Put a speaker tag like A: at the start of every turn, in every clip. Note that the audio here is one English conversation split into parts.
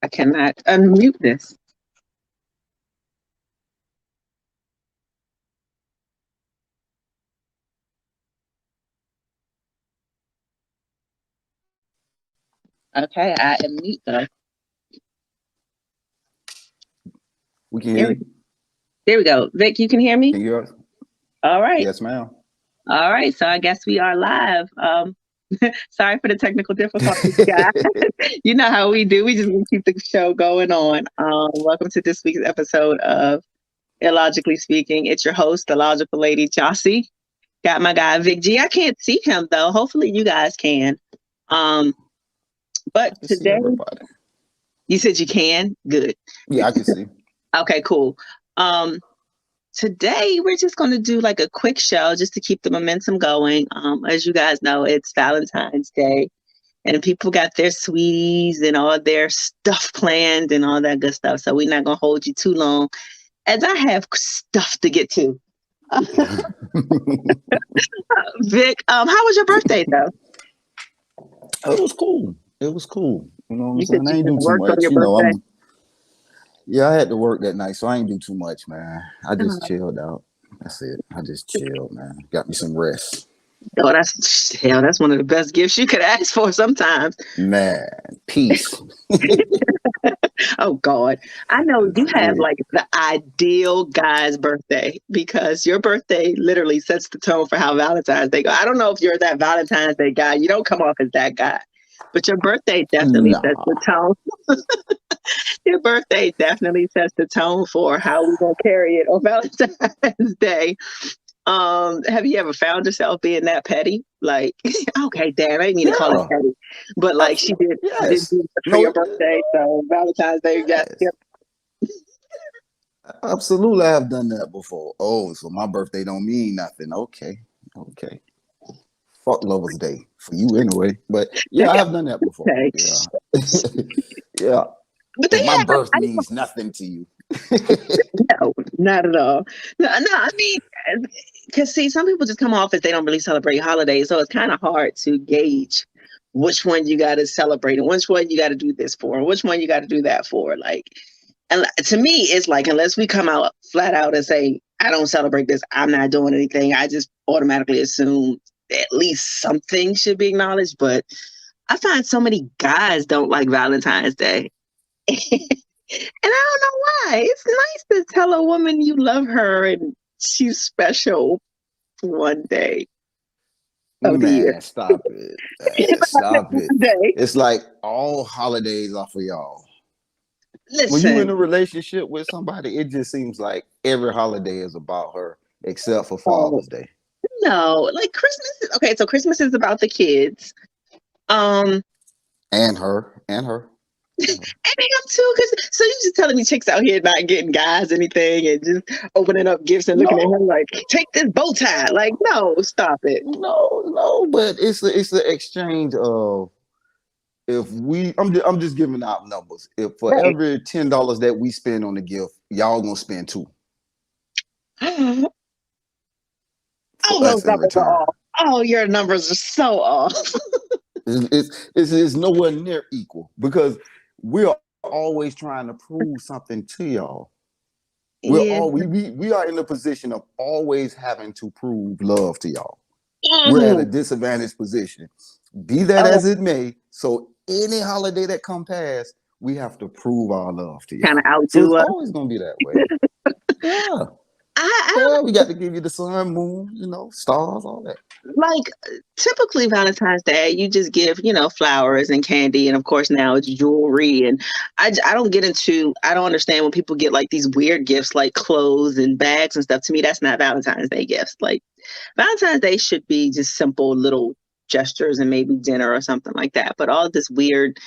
A: I cannot unmute this. Okay, I am mute though.
B: We can hear
A: There we,
B: you.
A: there we go. Vic, you can hear me?
B: Can you hear us?
A: All right.
B: Yes, ma'am.
A: All right. So I guess we are live. Sorry for the technical difficulties, guys. You know how we do. We just want to keep the show going on. Welcome to this week's episode of Illogically Speaking. It's your host, the logical lady, Jossie. Got my guy, Vic G. I can't see him, though. Hopefully you guys can. Um,
B: I
A: but
B: can see
A: today,
B: everybody.
A: you said you can? Good.
B: Yeah, I can see.
A: Okay, cool. Um, Today we're just going to do like a quick show just to keep the momentum going. As you guys know, it's Valentine's Day and people got their sweeties and all their stuff planned and all that good stuff. So we're not going to hold you too long as I have stuff to get to. Vic, how was your birthday though?
B: It was cool. It was cool. You know what I'm
A: You said
B: saying? I
A: you
B: ain't
A: just
B: do too
A: worked on
B: much.
A: your birthday.
B: I had to work that night, so I ain't do too much, man. I just chilled out. That's it. I just chilled, man. Got me some rest.
A: Oh, that's one of the best gifts you could ask for sometimes.
B: Man, peace.
A: Oh God. I know
B: That's
A: you have
B: it.
A: like the ideal guy's birthday because your birthday literally sets the tone for how Valentine's Day go. I don't know if you're that Valentine's Day guy. You don't come off as that guy. But your birthday definitely sets the
B: Nah.
A: tone. Your birthday definitely sets the tone for how we're gonna carry it on Valentine's Day. Have you ever found yourself being that petty? Like, okay, damn, I didn't mean to call it
B: Yeah.
A: petty, but like she
B: Absolutely.
A: did
B: Yes.
A: do it for
B: No,
A: your birthday, so Valentine's Day, you got
B: yes. Absolutely, I have done that before. Oh, so my birthday don't mean nothing. Okay. Okay. Fuck Lover's Day for you anyway. But yeah, I have done that before.
A: okay.
B: Yeah. Yeah.
A: But they
B: If my
A: have,
B: birth means nothing to you.
A: no, not at all. No, I mean, because see, some people just come off as they don't really celebrate holidays, so it's kind of hard to gauge which one you got to celebrate and which one you got to do this for, and which one you got to do that for. Like, and to me, it's like unless we come out flat out and say, I don't celebrate this, I'm not doing anything, I just automatically assume at least something should be acknowledged. But I find so many guys don't like Valentine's Day. And I don't know why. It's nice to tell a woman you love her and she's special one day of the year.
B: Man, stop it. Stop it.
A: Day.
B: It's like all holidays are for y'all. When you in
A: Listen,
B: a relationship with somebody, it just seems like every holiday is about her except for
A: oh,
B: Father's Day.
A: no, like Christmas. Okay, so Christmas is about the kids. Um,
B: And her. And her.
A: and
B: And her.
A: am too, because so you just telling me chicks out here not getting guys anything and just opening up gifts and looking at him
B: No,
A: like, take this bow tie. Like, no, stop it.
B: no, but it's an exchange of if I'm just giving out numbers. If for
A: Right.
B: every $10 that we spend on the gift, y'all gonna spend two
A: Oh,
B: for
A: those
B: us in
A: numbers are
B: return.
A: off. Oh, your numbers are so off.
B: It's nowhere near equal because we're always trying to prove something to y'all.
A: Yeah.
B: We are in a position of always having to prove love to y'all. We're at a
A: Mhm.
B: disadvantaged position. Be that
A: Oh,
B: as it may, so any holiday that come past, we have to prove our love to
A: kind of
B: y'all. So
A: outdo
B: it's
A: us.
B: always gonna be that way. Yeah.
A: I
B: Yeah, we got to give you the sun, moon, stars, all that.
A: like typically Valentine's Day, you just give, flowers and candy, and of course now it's jewelry. And I don't get into, I don't understand when people get like these weird gifts like clothes and bags and stuff. To me, that's not Valentine's Day gifts. Like Valentine's Day should be just simple little gestures and maybe dinner or something like that. But all this weird,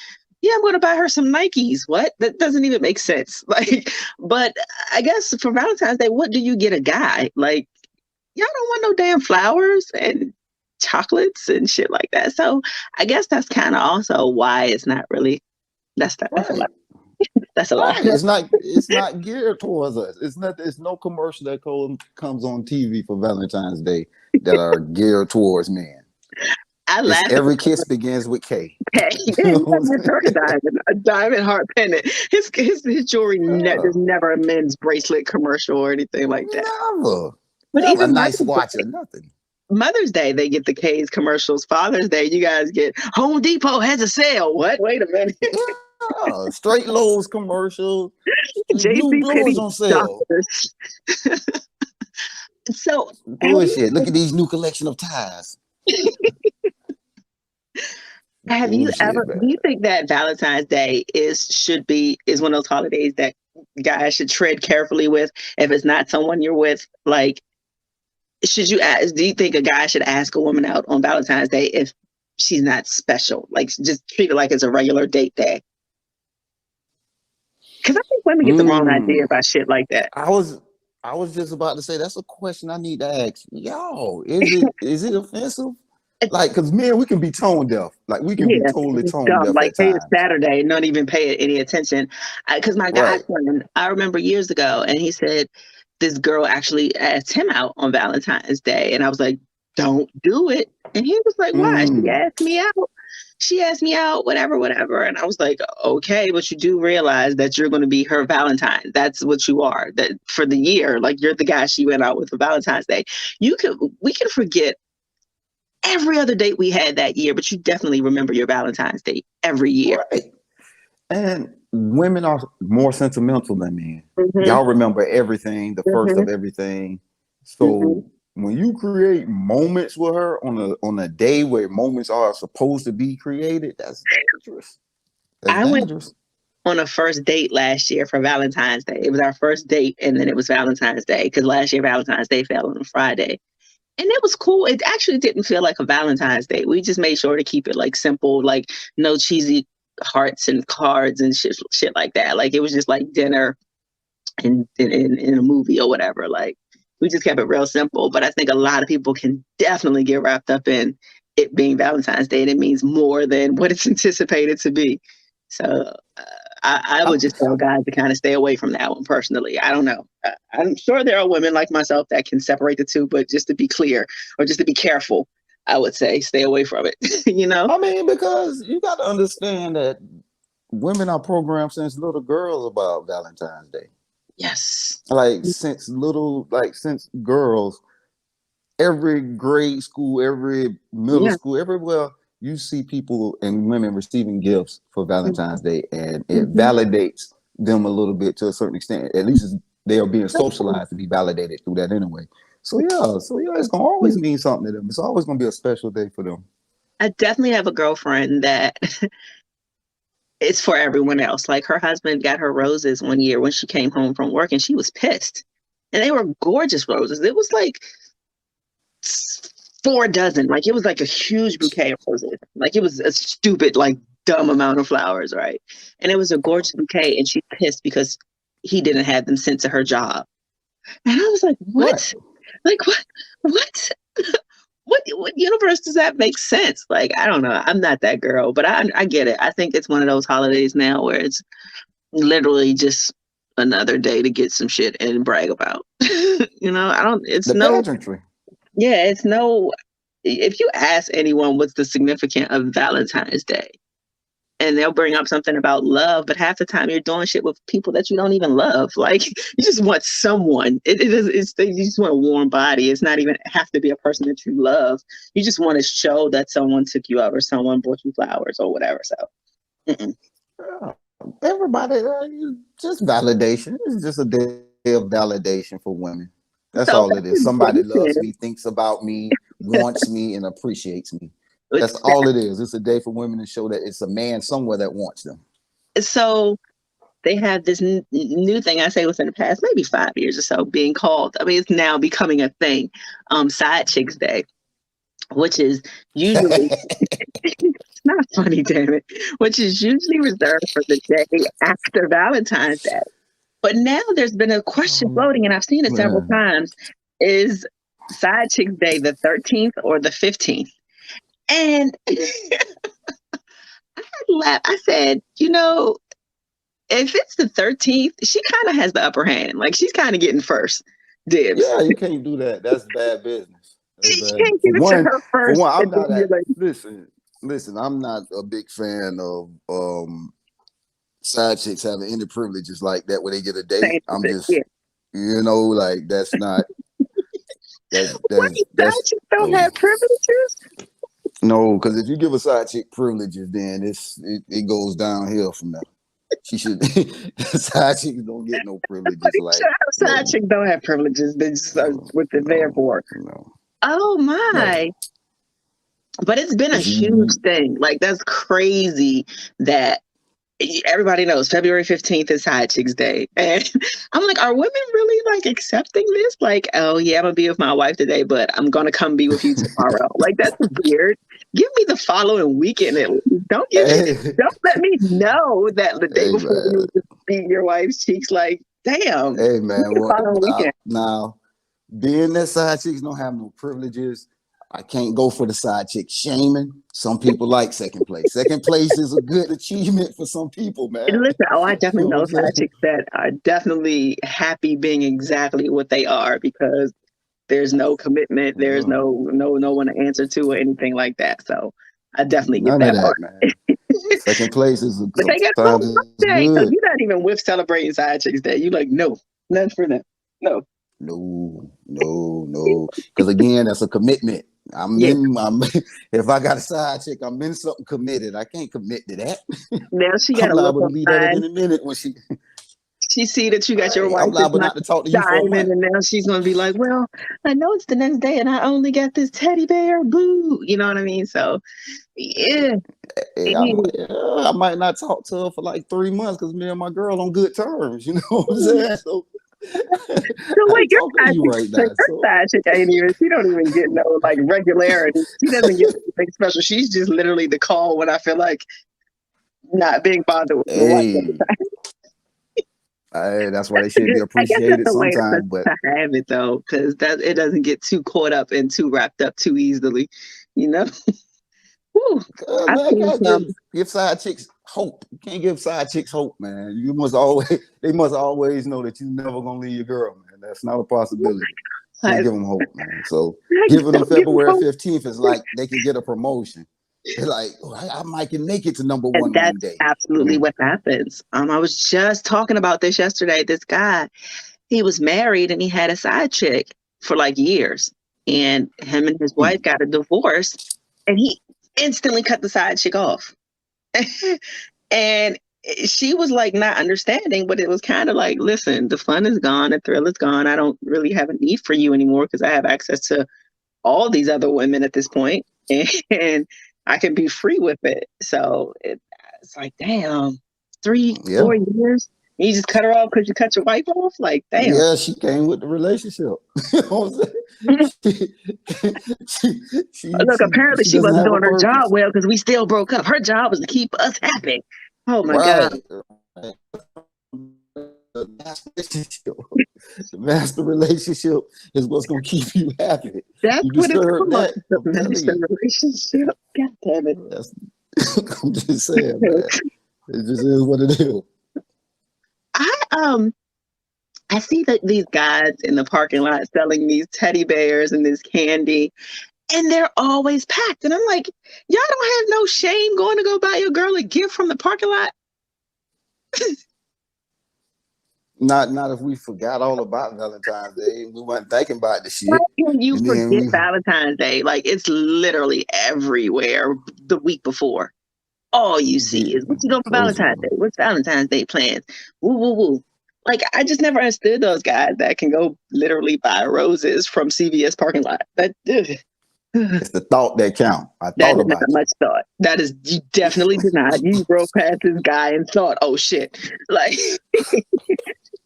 A: yeah, I'm going to buy her some Nikes. What? That doesn't even make sense. Like, but I guess for Valentine's Day, what do you get a guy? Like, y'all don't want no damn flowers and chocolates and shit like that. So I guess that's kind of also why it's not really. That's a lot.
B: Right.
A: That's a lot.
B: Right. It's not geared towards us. It's no commercial that comes on TV for Valentine's Day that are geared towards men.
A: I
B: It's
A: laugh at
B: every kiss begins with K.
A: okay. Yeah,
B: You know
A: he
B: what I'm
A: doesn't return
B: saying?
A: a diamond heart pendant. His jewelry
B: Yeah.
A: there's never a men's bracelet commercial or anything like that.
B: Never.
A: But
B: Never a
A: even
B: nice watch or nothing.
A: Mother's Day, they get the K's commercials. Father's Day, you guys get Home Depot has a sale. What? Wait a minute.
B: Yeah. Straight Lowe's commercial. New
A: JC
B: blowers
A: Penney
B: on sale.
A: doctors. So
B: Bullshit. Look at these new collection of ties.
A: have you
B: Bullshit,
A: ever
B: man.
A: do you think that Valentine's Day is one of those holidays that guys should tread carefully with if it's not someone you're with? Like, should you ask do you think a guy should ask a woman out on Valentine's Day if she's not special? Like just treat it like it's a regular date day. Because I think women get the wrong idea
B: Mm.
A: about shit like that.
B: I was I was just about to say that's a question I need to ask. Yo, is it offensive? Like, cause man, we can be tone deaf. Like we can be
A: Yeah,
B: totally
A: it's
B: tone
A: dumb.
B: deaf
A: Like,
B: at
A: hey, it's
B: times.
A: Saturday, not even pay it any attention. Because my guy
B: Right.
A: friend, I remember years ago, and he said this girl actually asked him out on Valentine's Day, and I was like, "Don't do it." And he was like, "Why?" She
B: Mm.
A: asked me out. She asked me out, whatever, whatever. And I was like, "Okay, but you do realize that you're going to be her Valentine. That's what you are. That for the year, like you're the guy she went out with for Valentine's Day. We can forget." Every other date we had that year, but you definitely remember your Valentine's date every year.
B: Right. And women are more sentimental than men.
A: Mhm,
B: Y'all remember everything, the first of
A: mhm,
B: everything.
A: mhm.
B: So when you create moments with her on a day where moments are supposed to be created, that's dangerous. That's
A: I went
B: dangerous.
A: on a first date last year for Valentine's Day. It was our first date, and then it was Valentine's Day because last year Valentine's Day fell on a Friday, and it was cool. It actually didn't feel like a Valentine's Day. We just made sure to keep it like simple, like no cheesy hearts and cards and shit like that. Like it was just like dinner in a movie or whatever. Like we just kept it real simple. But I think a lot of people can definitely get wrapped up in it being Valentine's Day, and it means more than what it's anticipated to be. So I
B: I,
A: would just tell guys to kind of stay away from that one personally. I don't know. I'm sure there are women like myself that can separate the two, but just to be clear or just to be careful, I would say stay away from it. you know?
B: I mean, because you got to understand that women are programmed since little girls about Valentine's Day.
A: Yes.
B: Since girls, every grade school, every middle
A: Yeah.
B: school, everywhere you see people and women receiving gifts for Valentine's Day, and it
A: Mm-hmm.
B: validates them a little bit to a certain extent. At least they are being socialized to be validated through that anyway. So yeah, it's gonna always mean something to them. It's always gonna be a special day for them.
A: I definitely have a girlfriend that it's for everyone else. Like her husband got her roses one year when she came home from work and she was pissed. And they were gorgeous roses. It was like 4 dozen. Like it was like a huge bouquet of roses. Like it was a stupid, like dumb amount of flowers, right? And it was a gorgeous bouquet and she's pissed because he didn't have them sent to her job. And I was like,
B: Right.
A: what? Like what? What? What universe does that make sense? Like, I don't know. I'm not that girl, but I get it. I think it's one of those holidays now where it's literally just another day to get some shit and brag about. I don't it's
B: The
A: no
B: pageantry.
A: yeah, it's no if you ask anyone what's the significance of Valentine's Day, and they'll bring up something about love, but half the time you're doing shit with people that you don't even love. Like you just want someone. You just want a warm body. It's not even have to be a person that you love. You just want to show that someone took you out or someone bought you flowers or whatever. So mm-mm.
B: Yeah. Everybody, just validation. It's just a day of validation for women. That's
A: So
B: all it
A: back
B: is.
A: to
B: Somebody loves me, thinks about me, wants me, and appreciates me. That's all it is. It's a day for women to show that it's a man somewhere that wants them.
A: so they have this new thing I say within the past maybe 5 years or so being called. I mean, it's now becoming a thing. Side Chicks Day, which is usually it's not funny, damn it, which is usually reserved for the day after Valentine's Day. But now there's been a question
B: Oh
A: floating, and I've seen it several
B: man.
A: times: is Side Chicks Day the 13th or the 15th? And I said, if it's the 13th, she kind of has the upper hand. Like she's kind of getting first dibs.
B: Yeah, you can't do that. That's bad business.
A: You
B: But
A: can't give it to her
B: for
A: first,
B: one, I'm
A: and then
B: not
A: you're
B: at
A: like,
B: listen, I'm not a big fan of side chicks having any privileges like that where they get a date.
A: saying
B: I'm
A: it. Yeah.
B: just, like that's not
A: Wait,
B: that's
A: side chicks don't
B: oh,
A: have privileges?
B: no, because if you give a side chick privileges, then it goes downhill from there. She should side chicks don't get no
A: But
B: privileges
A: you
B: like
A: should have side
B: no
A: chicks don't have privileges. They just are
B: no
A: what they're there
B: no
A: for.
B: no
A: Oh
B: never.
A: my. But it's been a
B: If
A: huge
B: you
A: thing. Like that's crazy that everybody knows February 15th is Side Chicks Day. And I'm like, are women really like accepting this? Like, oh yeah, I'm gonna be with my wife today, but I'm gonna come be with you tomorrow. Like that's weird. Give me the following weekend at least.
B: hey,
A: Don't let me know that the day
B: hey
A: before you
B: man,
A: would just beat your wife's cheeks. Like, damn. Give
B: hey
A: me
B: man,
A: the
B: well,
A: following weekend.
B: now being that side chicks don't have no privileges, I can't go for the side chick shaming. Some people like second place. Second place is a good achievement for some people,
A: And
B: man.
A: listen, oh, I
B: You
A: definitely
B: know what
A: know
B: I'm
A: side
B: saying?
A: chicks that are definitely happy being exactly what they are because there's no commitment, there's
B: Yeah,
A: no one to answer to or anything like that. So I definitely get
B: none of
A: that
B: that,
A: part.
B: man. Second place is
A: But they get a
B: sometimes
A: whole
B: it's
A: day, so
B: good.
A: you're not even with celebrating side chicks day. You like, no, none for them. No.
B: No. Because again, that's a commitment.
A: Yeah.
B: I'm if I got a side chick, I'm in something committed. I can't commit to that.
A: Now she got
B: I'm
A: to look
B: liable to leave that at
A: online.
B: any minute when she
A: She see that you got your
B: right. I'm
A: wife is
B: liable
A: not
B: not to talk to you for a
A: diamond,
B: month.
A: and now she's gonna be like, well, I know it's the next day, and I only got this teddy bear. Boo. You know what I mean? So yeah.
B: Hey, I might not talk to her for like 3 months because me and my girl on good terms. You know what I'm saying? So
A: So
B: I
A: wait,
B: ain't talking to you right now.
A: your
B: So
A: side chick ain't even. She don't even get no like regularity. She doesn't get anything special. She's just literally the call when I feel like not being bothered with my wife.
B: hey, that's why they should be
A: I guess that's
B: appreciated
A: a way
B: sometimes. But
A: to have it though, because that it doesn't get too caught up and too wrapped up too easily. You know. Whew. I've
B: man, I
A: seen
B: gotta
A: some.
B: give side chicks hope. You can't give side chicks hope, man. You must always they must always know that you never gonna leave your girl, man. That's not a possibility. Can't
A: I,
B: give them hope, man. So
A: I
B: giving them
A: don't give a
B: February
A: fuck.
B: 15th is like they can get a promotion. They're like, oh, I might can make it to number
A: And
B: one
A: that's
B: day.
A: absolutely
B: Mm.
A: what happens. I was just talking about this yesterday. This guy, he was married and he had a side chick for like years. And him and his wife
B: Mm.
A: got a divorce and he instantly cut the side chick off. And she was like not understanding, but it was kind of like, listen, the fun is gone, the thrill is gone. I don't really have a need for you anymore because I have access to all these other women at this point, and I can be free with it. So it's like, damn, three,
B: Yeah.
A: 4 years. You just cut her off because you cut your wife off? Like, damn.
B: Yeah, she came with the relationship. You know what I'm saying?
A: Look, apparently
B: She
A: she
B: doesn't
A: wasn't
B: have a
A: doing her job
B: purpose.
A: well because we still broke up. Her job was to keep us happy. Oh my God.
B: Right. The master relationship is what's gonna keep you happy.
A: That's
B: You
A: what it's
B: disturb
A: called.
B: that,
A: The
B: I'm telling
A: master
B: you.
A: relationship. God damn it.
B: That's, I'm just saying, man. It just is what it is.
A: I I see that these guys in the parking lot selling these teddy bears and this candy, and they're always packed. And I'm like, y'all don't have no shame going to go buy your girl a gift from the parking lot?
B: Not if we forgot all about Valentine's Day. We weren't thinking about the
A: Why
B: shit.
A: can you
B: And then
A: forget
B: we
A: Valentine's Day? Like it's literally everywhere the week before. All you see is what you doing for
B: close
A: Valentine's
B: enough.
A: Day? What's Valentine's Day plans? Woo woo woo. Like I just never understood those guys that can go literally buy roses from CVS parking lot. That
B: It's the thought that count. I
A: that
B: thought
A: is not
B: about you.
A: much thought. That is you definitely did not. You drove past this guy and thought, oh shit. Like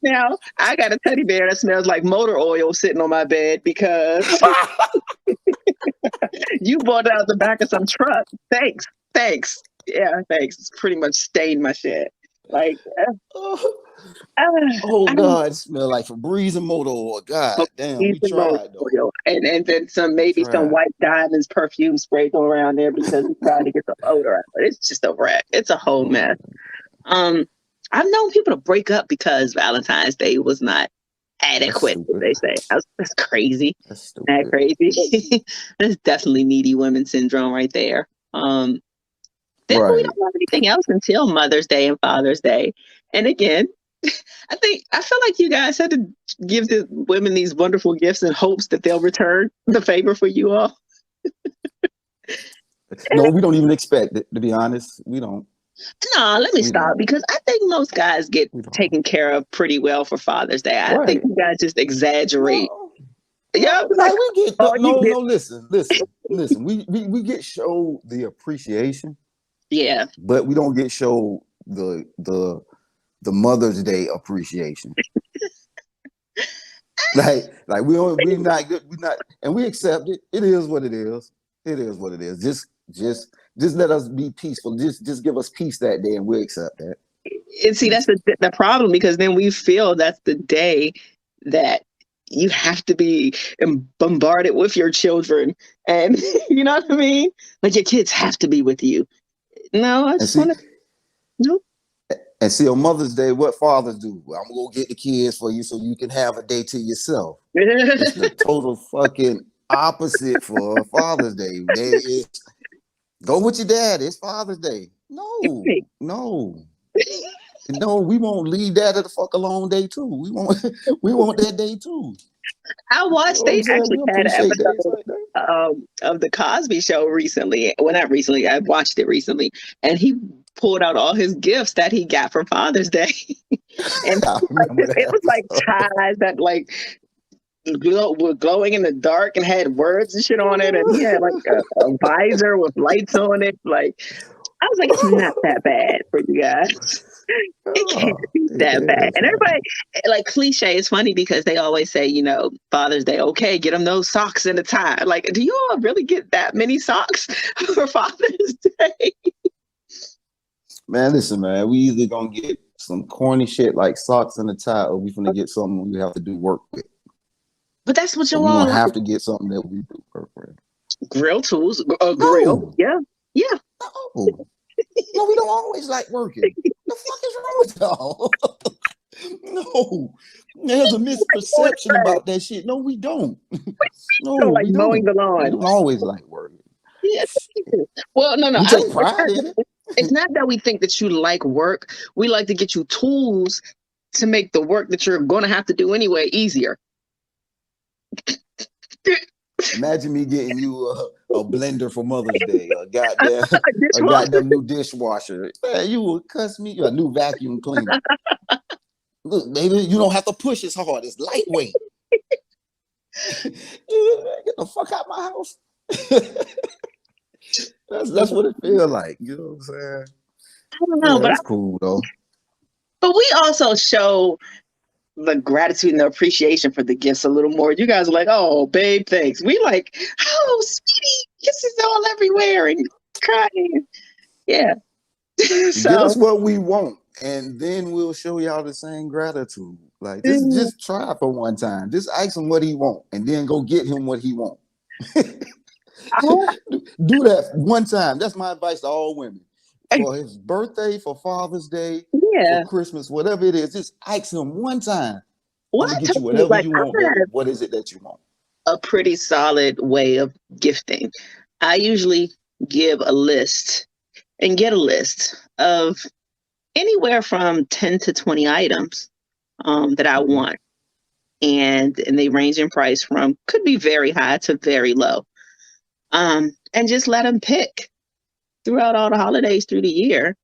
A: now I got a teddy bear that smells like motor oil sitting on my bed because you bought it out the back of some truck. Thanks. Thanks. Yeah, thanks. It's pretty much stained my shit. Like
B: Oh
A: I don't
B: God, it smell like Febreze and motor oil.
A: smoke
B: God damn, we
A: decent motor
B: tried though.
A: oil. And then some
B: We
A: maybe some
B: tried.
A: white diamonds perfume sprayed thrown around there because we tried to get the odor out. But it's just a wreck. It's a whole mess. Um I've known people to break up because Valentine's Day was not
B: That's
A: adequate, as
B: stupid.
A: they say. That's crazy.
B: That's
A: That
B: stupid.
A: crazy. That's definitely needy women syndrome right there. Then we
B: Right.
A: don't have anything else until Mother's Day and Father's Day. And again, I feel like you guys had to give the women these wonderful gifts in hopes that they'll return the favor for you all.
B: No, we don't even expect it, to be honest. We don't.
A: No, let me
B: We
A: stop
B: don't.
A: because I think most guys get
B: We don't.
A: taken care of pretty well for Father's Day. I think
B: Right.
A: you guys just exaggerate.
B: No.
A: Yeah,
B: No,
A: like,
B: like we get
A: oh, you
B: no,
A: did.
B: no, listen. We get show the appreciation,
A: Yeah.
B: but we don't get show the Mother's Day appreciation. Like we not and we accept it. It is what it is. It is what it is. Just let us be peaceful. Just give us peace that day and we'll accept that.
A: And see, that's
B: Peace.
A: the problem because then we feel that's the day that you have to be bombarded with your children. And you know what I mean? Like your kids have to be with you. No, I
B: And
A: just
B: see,
A: want to, no.
B: and see on Mother's Day, what fathers do? Well, I'm gonna go get the kids for you so you can have a day to yourself. It's the total fucking opposite for Father's Day. Go with your dad. It's Father's Day. No, no, no. We won't leave that at the fuck alone day too. We want that day too.
A: I
B: You know
A: watched,
B: what I'm
A: they
B: saying?
A: actually
B: We
A: had an
B: appreciate days
A: episode
B: like that.
A: of the Cosby Show recently. Well, not recently. I watched it recently, and he pulled out all his gifts that he got for Father's Day, and
B: I remember that
A: it was like
B: episode.
A: ties that like were glowing in the dark and had words and shit on it, and he had like a visor with lights on it. Like I was like, it's not that bad for you guys. It can't
B: Oh,
A: be
B: it
A: that bad.
B: is,
A: And
B: man.
A: everybody, like cliche, it's funny because they always say, Father's Day, okay, get them those socks and a tie. Like, do you all really get that many socks for Father's Day?
B: Man, listen, man. We either gonna get some corny shit like socks and a tie, or we gonna get something we have to do work with.
A: But that's what
B: So
A: you
B: we
A: all
B: gonna
A: like.
B: have to get something that we do work with.
A: Grill tools, a grill.
B: No,
A: Yeah, yeah.
B: no, no. We don't always like working. The fuck is wrong with y'all? No, there's a misperception about that shit. No, we don't. No,
A: Don't like
B: we
A: mowing
B: don't.
A: the
B: We
A: lawn.
B: don't always like working.
A: Yeah. Well, no,
B: We
A: I
B: take
A: don't.
B: pride in it.
A: It's not that we think that you like work. We like to get you tools to make the work that you're going to have to do anyway easier.
B: Imagine me getting you a blender for Mother's Day, a
A: Dishwasher.
B: goddamn new dishwasher. Man, you would cuss me. A new vacuum cleaner. Look, baby, you don't have to push as hard. It's lightweight. Get the fuck out of my house. That's what it feels like. You know what I'm saying?
A: I don't know,
B: Yeah, that's cool though.
A: but we also show the gratitude and the appreciation for the gifts a little more. You guys are like, oh, babe, thanks. We like, oh, sweetie, kisses all everywhere and crying. Yeah.
B: Get us
A: So,
B: what we want, and then we'll show y'all the same gratitude. Like just try for one time. Just ask him what he want, and then go get him what he want. Do that one time. That's my advice to all women. For his birthday, for Father's Day, for
A: yeah.
B: Christmas, whatever it is, just ask him one time.
A: Well,
B: I'm gonna
A: I
B: get you
A: told you,
B: whatever
A: like,
B: you
A: I
B: want, baby.
A: have
B: What is it that you want?
A: a pretty solid way of gifting. I usually give a list and get a list of anywhere from 10 to 20 items that I
B: Mm-hmm.
A: want. And they range in price from could be very high to very low. And just let him pick throughout all the holidays through the year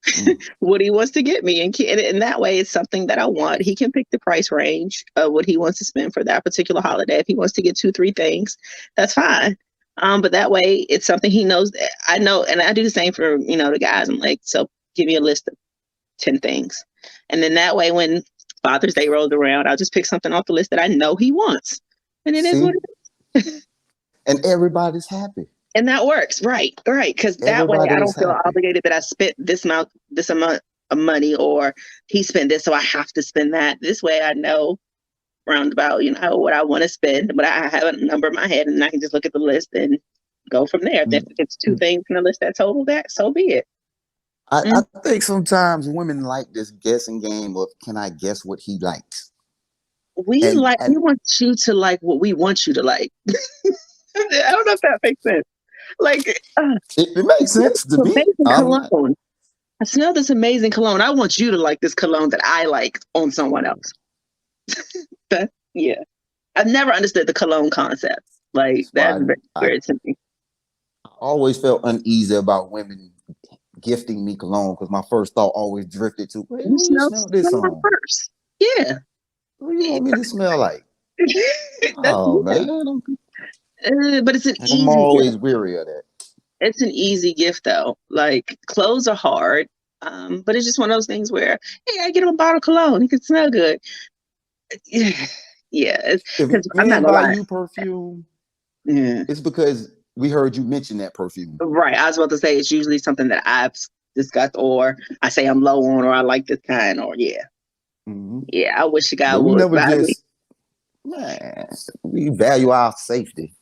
B: Mm.
A: what he wants to get me. And that way, it's something that I want. He can pick the price range of what he wants to spend for that particular holiday. If he wants to get 2, 3 things, that's fine. But that way, it's something he knows. I know, and I do the same for the guys. I'm like, so give me a list of 10 things, and then that way, when Father's Day rolls around, I'll just pick something off the list that I know he wants, and it is what
B: See,
A: it is.
B: and everybody's happy.
A: And that works, right? Right, because that way I
B: Everybody
A: don't
B: is
A: feel
B: happy.
A: obligated that I spent this amount of money, or he spent this, so I have to spend that. This way, I know roundabout, what I want to spend, but I have a number in my head, and I can just look at the list and go from there. If it's 2 things in the list that total that, so be it.
B: I think sometimes women like this guessing game of can I guess what he likes? And
A: we want you to like what we want you to like. I don't know if that makes sense. Like,
B: it makes sense to me.
A: amazing
B: I'm not.
A: cologne. I smell this amazing cologne. I want you to like this cologne that I like on someone else. Yeah. I've never understood the cologne concept. Like
B: That's
A: that's
B: why
A: very
B: I
A: weird to me.
B: always felt uneasy about women gifting me cologne because my first thought always drifted to, "Wait,
A: You
B: who you
A: smell
B: smell this
A: someone
B: on?
A: first. Yeah.
B: Who you want me to smell like?"
A: That's
B: Oh man,
A: but it's an
B: I'm
A: easy gift.
B: always weary of that.
A: It's an easy gift though. Like clothes are hard. But it's just one of those things where, hey, I get him a bottle of cologne. He can smell good. Yeah. Yeah.
B: If
A: Because I'm not
B: men
A: gonna
B: buy
A: lie.
B: you perfume,
A: Yeah.
B: it's because we heard you mention that perfume.
A: Right. I was about to say it's usually something that I've discussed or I say I'm low on or I like this kind or yeah.
B: Mm-hmm.
A: Yeah. I wish a guy
B: But we
A: would
B: never
A: buy me.
B: just, man, we value our safety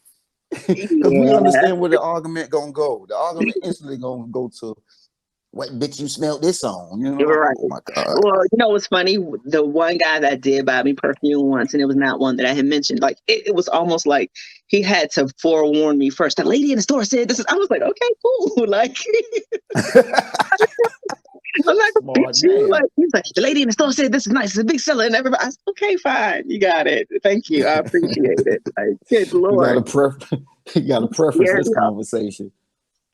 B: because we
A: Yeah.
B: understand where the argument gonna go. The argument instantly gonna go to, "What bitch you smelled this on?" You
A: You were
B: know?
A: right.
B: Oh my god.
A: Well, you know what's funny? The one guy that did buy me perfume once, and it was not one that I had mentioned. Like it was almost like he had to forewarn me first. The lady in the store said this is. I was like, okay, cool. Like I'm not gonna
B: Smart
A: bitch you. Like
B: man.
A: he's like, the lady in the store said this is nice. It's a big seller, and everybody. I said, okay, fine, you got it. Thank you. I appreciate it. Like, good
B: You got
A: lord.
B: a you got to preference
A: Yeah.
B: this conversation.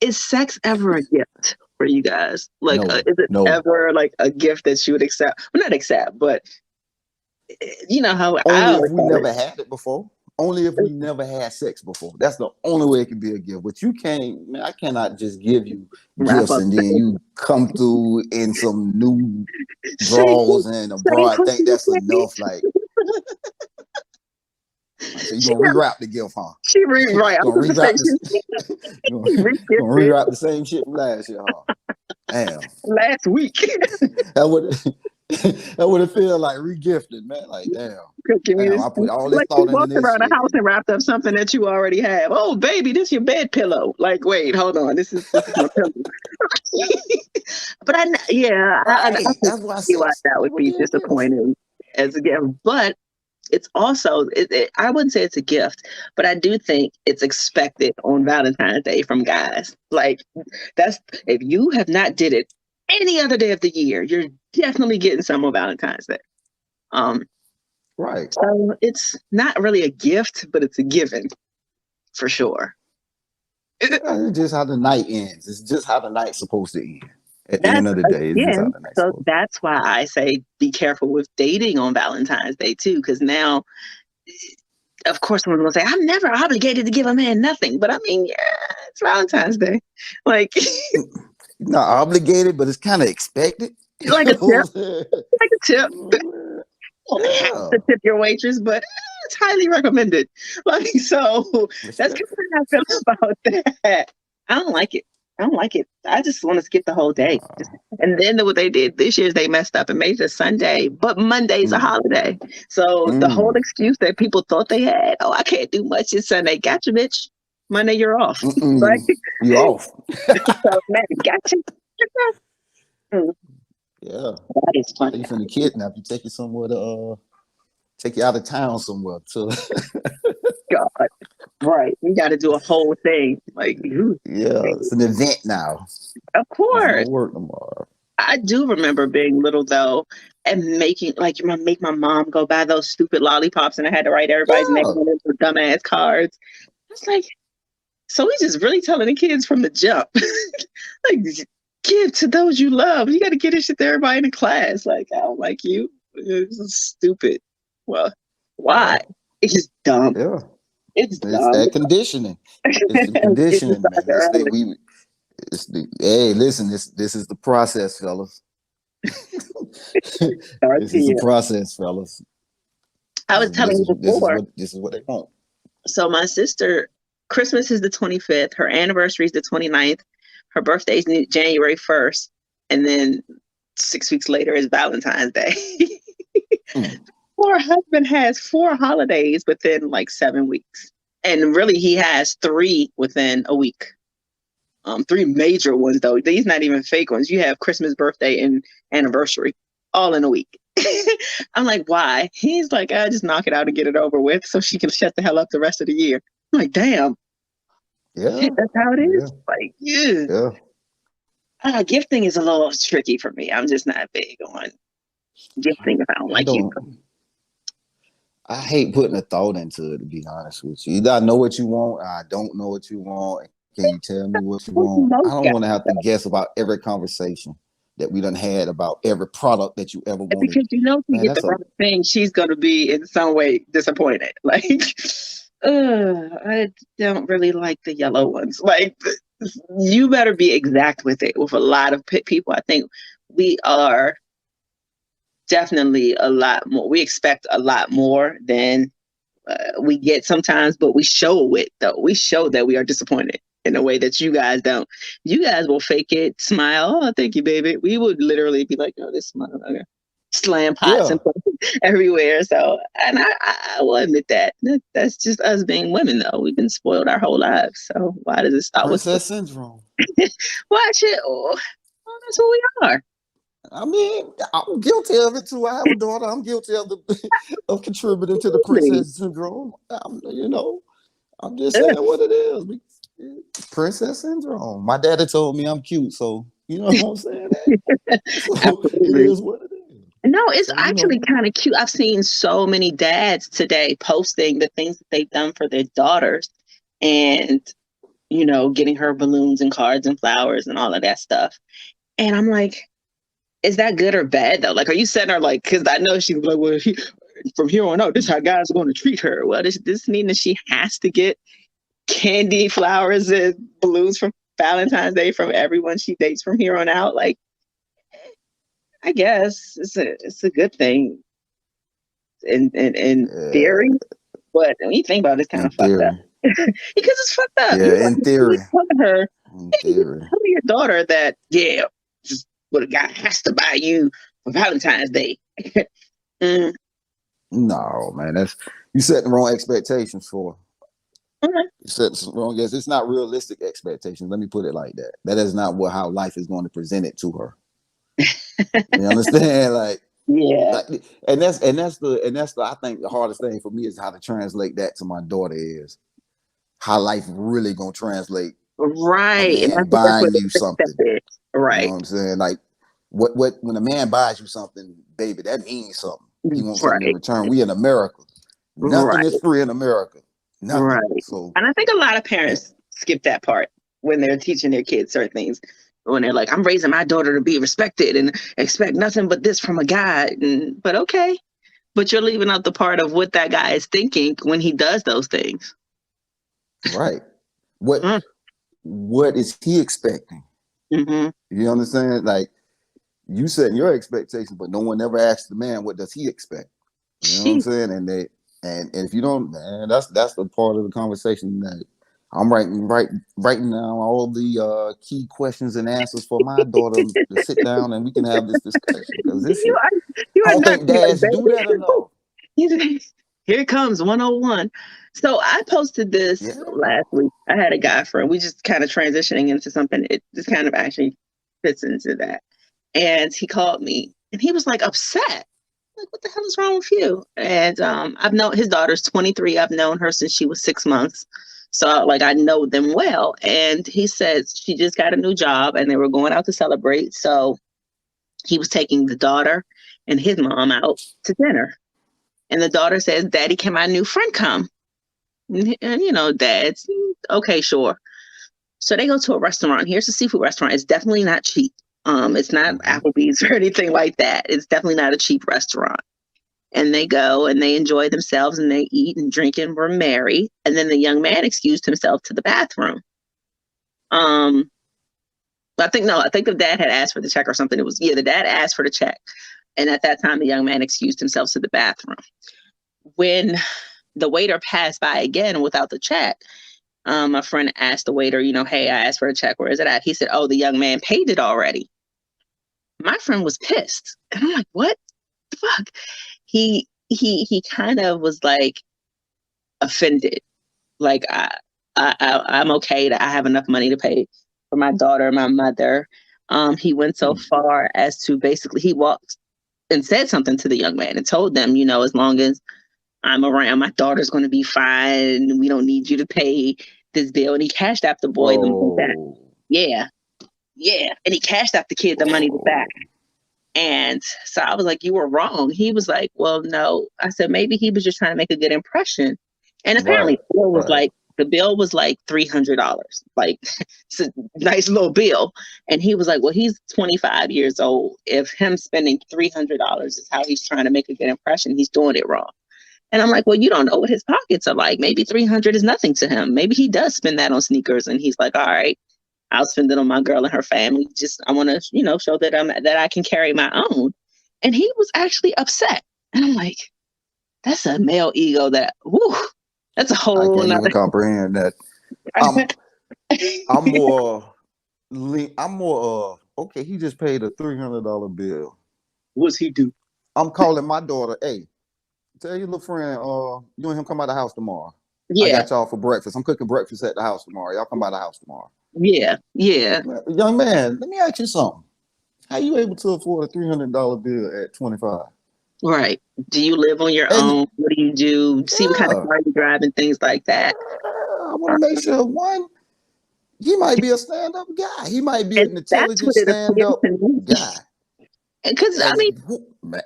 A: Is sex ever a gift for you guys? Like,
B: No,
A: is it
B: no.
A: ever like a gift that you would accept? Well, not accept, but you know how I
B: Only if
A: always
B: we
A: thought
B: never had it before. Only if we never had sex before. That's the only way it can be a gift. But you can't, man, I cannot just give you
A: wrap
B: gifts
A: up.
B: and then you come through in some new
A: Same,
B: drawers and a bra.
A: same
B: I think
A: person.
B: that's enough. Like, so you're
A: She
B: gonna rewrap the gift, huh?
A: right. I was
B: Gonna
A: going to say
B: rewrap this. Gonna, gonna
A: re-gifted
B: rewrap the same shit from last year, huh? Damn.
A: last week.
B: That would that would have feel like regifted, man. Like, damn.
A: Cooking me
B: Damn,
A: this.
B: I put all this
A: Like you
B: thought into
A: walked
B: this
A: around the
B: shit.
A: house and wrapped up something that you already have. Oh, baby, this your bed pillow. Like, wait, hold on. This is my pillow. But I
B: Right.
A: can
B: That's why
A: see why
B: sex
A: that would
B: would
A: be
B: be a gift.
A: disappointing as a gift. But it's also, I wouldn't say it's a gift, but I do think it's expected on Valentine's Day from guys. Like, that's if you have not did it any other day of the year, you're definitely getting some on Valentine's Day. Um,
B: Right.
A: so it's not really a gift, but it's a given for sure.
B: It's just how the night ends. It's just how the night's supposed to end. At the
A: That's
B: end of the day, it's just how
A: again,
B: the night's
A: so
B: supposed
A: that's why I say be careful with dating on Valentine's Day too, because now, of course, someone's gonna say, "I'm never obligated to give a man nothing," but I mean, yeah, it's Valentine's Day, like,
B: to. Not obligated, but it's kind of expected. You
A: like a
B: know what I'm
A: tip,
B: saying?
A: like a tip. You don't have
B: Yeah.
A: to tip your waitress, but it's highly recommended. Like, so that's
B: Respect.
A: kind of how I feel about that. I don't like it. I don't like it. I just want to skip the whole day. And then what they did this year is they messed up and made it a Sunday, but Monday's a
B: Mm,
A: holiday. So the whole
B: mm,
A: excuse that people thought they had, oh, I can't do much this Sunday. Gotcha, bitch. Monday you're off. Like,
B: you off.
A: so man, gotcha. Mm,
B: Yeah.
A: that is
B: So you
A: funny.
B: finna kidnap you, take you somewhere to take you out of town somewhere to
A: God. Right. You got to do a whole thing. Like, ooh,
B: yeah, it's an event now.
A: of
B: It's no
A: course.
B: work no more.
A: I do remember being little though and making like make my mom go buy those stupid lollipops and I had to write everybody's name
B: Yeah.
A: on them for dumbass cards. It's like, so we just really telling the kids from the jump. Like give to those you love. You gotta get this shit to everybody in the class. Like, I don't like you. It's stupid. Well,
B: Yeah.
A: why? It's just dumb.
B: Yeah.
A: It's
B: It's
A: dumb.
B: that conditioning. It's the
A: Get this
B: conditioning, man.
A: started early.
B: Hey, listen, this is the process, fellas.
A: Start
B: This is the
A: here.
B: process, fellas.
A: I was telling you before.
B: This is what they want.
A: So my sister, Christmas is the 25th. Her anniversary is the 29th. Her birthday is January 1st. And then 6 weeks later is Valentine's Day.
B: Mm.
A: Her husband has 4 holidays within like 7 weeks. And really, he has 3 within a week. 3 major ones, though. These not even fake ones. You have Christmas, birthday, and anniversary all in a week. I'm like, why? He's like, I just knock it out and get it over with so she can shut the hell up the rest of the year. I'm like, damn.
B: Yeah,
A: Shit, that's how it
B: yeah,
A: is. Like, yeah.
B: yeah.
A: Gifting is a little tricky for me. I'm just not big on gifting if I don't
B: I
A: like you.
B: don't. I hate putting a thought into it, to be honest with you. Either I know what you want, or I don't know what you want. Can you tell me what you want? I
A: Most
B: don't
A: guys,
B: want to have to guess about every conversation that we done had about every product that you ever wanted.
A: because you know, if you
B: Man,
A: get the
B: that's a
A: wrong thing, she's going to be in some way disappointed. Like, I don't really like the yellow ones. Like, you better be exact with it. With a lot of people, I think we are definitely a lot more. We expect a lot more than we get sometimes, but we show it though. We show that we are disappointed in a way that you guys don't. You guys will fake it, smile. Oh, thank you, baby. We would literally be like, oh, this motherfucker. Slam pots
B: yeah.
A: and everywhere. So, and I will admit that. That's just us being women, though. We've been spoiled our whole lives. So why does it stop?
B: Princess syndrome.
A: Why should? Oh, that's who we are.
B: I mean, I'm guilty of it too. I have a daughter. I'm guilty of the of contributing to the
A: Really?
B: princess syndrome. I'm just saying what it is. Princess syndrome. My daddy told me I'm cute, so you know what I'm saying. So it
A: Absolutely.
B: is what it is.
A: No, it's
B: So
A: actually kind of cute. I've seen so many dads today posting the things that they've done for their daughters and, getting her balloons and cards and flowers and all of that stuff. And I'm like, is that good or bad though? Like, are you setting her like, because I know she's like, well, from here on out, this is how guys are going to treat her. Well, does this mean that she has to get candy, flowers, and balloons from Valentine's Day from everyone she dates from here on out? Like, I guess it's a good thing in theory, but when you think about it, it's kind
B: in
A: of fucked up.
B: theory,
A: Because it's fucked up.
B: yeah, in theory,
A: You tell her,
B: in
A: you
B: theory.
A: tell your daughter that, yeah, just what a guy has to buy you for Valentine's Day. Mm,
B: No, man, that's you setting the wrong expectations for.
A: okay.
B: You set the wrong. Yes, it's not realistic expectations. Let me put it like that. That is not how life is going to present it to her. You understand?
A: Yeah.
B: Like, and that's the I think the hardest thing for me is how to translate that to my daughter is how life really gonna translate a
A: Right. And
B: man
A: that's the best way
B: buying
A: to
B: you
A: accept
B: something.
A: it.
B: You know
A: Right.
B: what I'm saying? Like what when a man buys you something, baby, that means something. He wants something in
A: Right.
B: return. We in America. Nothing is
A: Right.
B: free in America. Nothing.
A: Right.
B: So
A: And I think a lot of
B: eh,
A: parents skip that part when they're teaching their kids certain things. When they're like, I'm raising my daughter to be respected and expect nothing but this from a guy. But okay. But you're leaving out the part of what that guy is thinking when he does those things.
B: right. What
A: Mm,
B: what is he expecting?
A: mm-hmm.
B: You understand? Like you setting your expectations, but no one ever asks the man what does he expect. You know what I'm
A: She,
B: saying? And if you don't, man, that's the part of the conversation that I'm writing down all the key questions and answers for my daughter to sit down and we can have this discussion because this
A: you
B: is
A: you
B: I
A: are
B: don't
A: not
B: think
A: like
B: dads do that enough.
A: Here comes 101. So I posted this
B: Yeah,
A: last week. I had a guy friend. We just kind of transitioning into something. It just kind of actually fits into that. And he called me and he was like upset. Like, what the hell is wrong with you? And I've known his daughter's 23. I've known her since she was 6 months. So like I know them well. And he says she just got a new job and they were going out to celebrate. So he was taking the daughter and his mom out to dinner. And the daughter says, Daddy, can my new friend come? And dad's okay, sure. So they go to a restaurant. Here's a seafood restaurant. It's definitely not cheap. It's not
B: mm-hmm.
A: Applebee's or anything like that. It's definitely not a cheap restaurant. And they go and they enjoy themselves and they eat and drink and were merry. And then the young man excused himself to the bathroom. Um, I think the dad had asked for the check or something. The dad asked for the check. And at that time, the young man excused himself to the bathroom. When the waiter passed by again without the check, my friend asked the waiter, hey, I asked for a check. Where is it at? He said, oh, the young man paid it already. My friend was pissed. And I'm like, what the fuck? He kind of was like offended. Like I'm okay that I have enough money to pay for my daughter and my mother. He went so far as to basically he walked and said something to the young man and told them, you know, as long as I'm around, my daughter's going to be fine. We don't need you to pay this bill. And he cashed out the boy the money back.
B: Bro.
A: Yeah. Yeah. And he cashed out the kid the money back. And so I was like, you were wrong. He was like, well, no. I said, maybe he was just trying to make a good impression. And apparently the bill was like $300. Like, it's a nice little bill. And he was like, well, he's 25 years old. If him spending $300 is how he's trying to make a good impression, he's doing it wrong. And I'm like, well, you don't know what his pockets are like. Maybe 300 is nothing to him. Maybe he does spend that on sneakers. And he's like, all right, I'll spend it on my girl and her family. Just, I want to, you know, show that I can carry my own. And he was actually upset. And I'm like, that's a male ego that, whew, that's a whole
B: I can't
A: nother.
B: even comprehend that. I'm more, okay, he just paid a $300 bill.
A: What's he do?
B: I'm calling my daughter, hey, tell your little friend, you and him come by the house tomorrow.
A: Yeah.
B: I got y'all for breakfast. I'm cooking breakfast at the house tomorrow. Y'all come by the house tomorrow.
A: Yeah. Yeah.
B: Young man, let me ask you something. How you able to afford a $300 bill at 25?
A: Right. Do you live on your own? What do you do? See what kind of car you drive and things like that.
B: I want to make sure, one, he might be a stand-up guy. He might be an intelligent stand-up guy.
A: Because, I mean,
B: I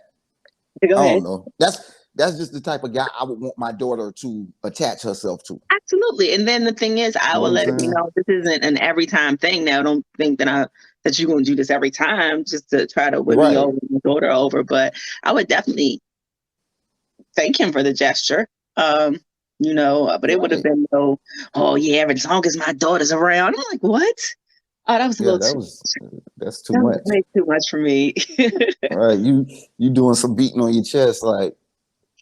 B: don't know. That's just the type of guy I would want my daughter to attach herself to.
A: Absolutely. And then the thing is, I will let him know this isn't an every time thing. Now, don't think that you're going to do this every time just to try to win me over, my daughter over. But I would definitely thank him for the gesture. You know, but it would have been oh yeah, as long as my daughter's around. I'm like, what? Oh, that was a little
B: that's too much.
A: Way too much for me.
B: All right, you doing some beating on your chest, like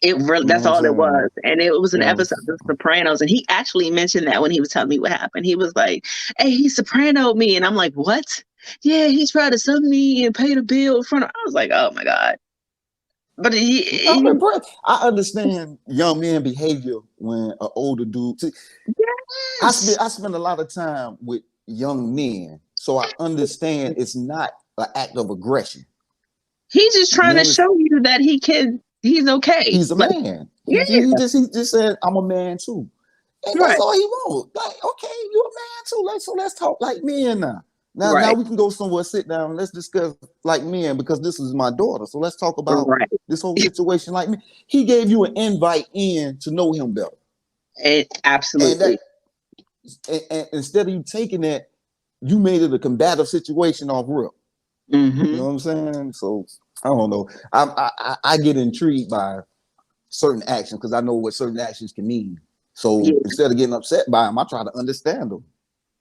A: it really. That's all it was, and it was an episode of The Sopranos, and he actually mentioned that when he was telling me what happened. He was like, "Hey, he sopranoed me," and I'm like, "What?" Yeah, he tried to sue me and pay the bill in front of. I was like, "Oh my god!" But
B: I understand young men behavior when an older dude.
A: Yes.
B: I spend a lot of time with young men, so I understand it's not an act of aggression.
A: He's just trying to show you that he's okay.
B: He's a man. He just said, I'm a man too. And that's all he wants. Like, okay, you're a man too. Let's talk like men now. Now we can go somewhere, sit down, and let's discuss like men, because this is my daughter. So let's talk about this whole situation like me. He gave you an invite in to know him better.
A: Absolutely.
B: And instead of you taking that, you made it a combative situation off rip.
A: Mm-hmm.
B: You know what I'm saying? So I don't know. I get intrigued by certain actions because I know what certain actions can mean. So instead of getting upset by them, I try to understand them.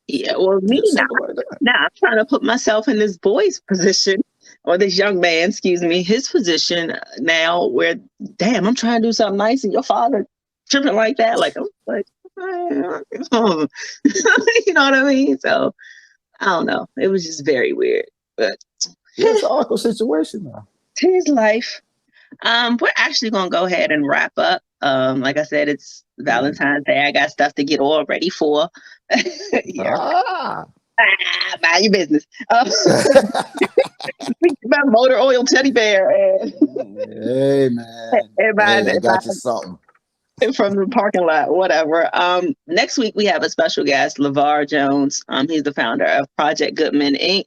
A: Yeah, well, me now I'm trying to put myself in this boy's position, or this young man, excuse me, his position now, where, damn, I'm trying to do something nice and your father tripping like that. Like, I'm like, you know what I mean? So I don't know. It was just very weird, but
B: it's an awkward situation now.
A: His life. We're actually gonna go ahead and wrap up. Like I said, it's Valentine's Day. I got stuff to get all ready for. Mind your business. My motor oil teddy bear.
B: Hey man, I got you something
A: from the parking lot, whatever. Next week we have a special guest, LeVar Jones. He's the founder of Project Good Men Inc.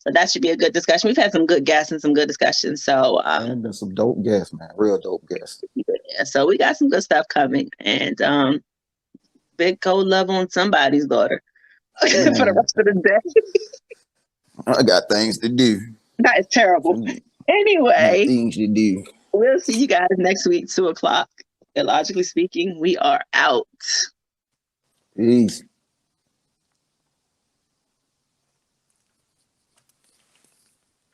A: So that should be a good discussion. We've had some good guests and some good discussions. So
B: and been some dope guests, man. Real dope guests.
A: Yeah, so we got some good stuff coming. And big cold love on somebody's daughter for the rest of the day.
B: I got things to do.
A: That is terrible. Anyway,
B: things to do.
A: We'll see you guys next week, 2:00. IllLogically Speaking, we are out.
B: Peace.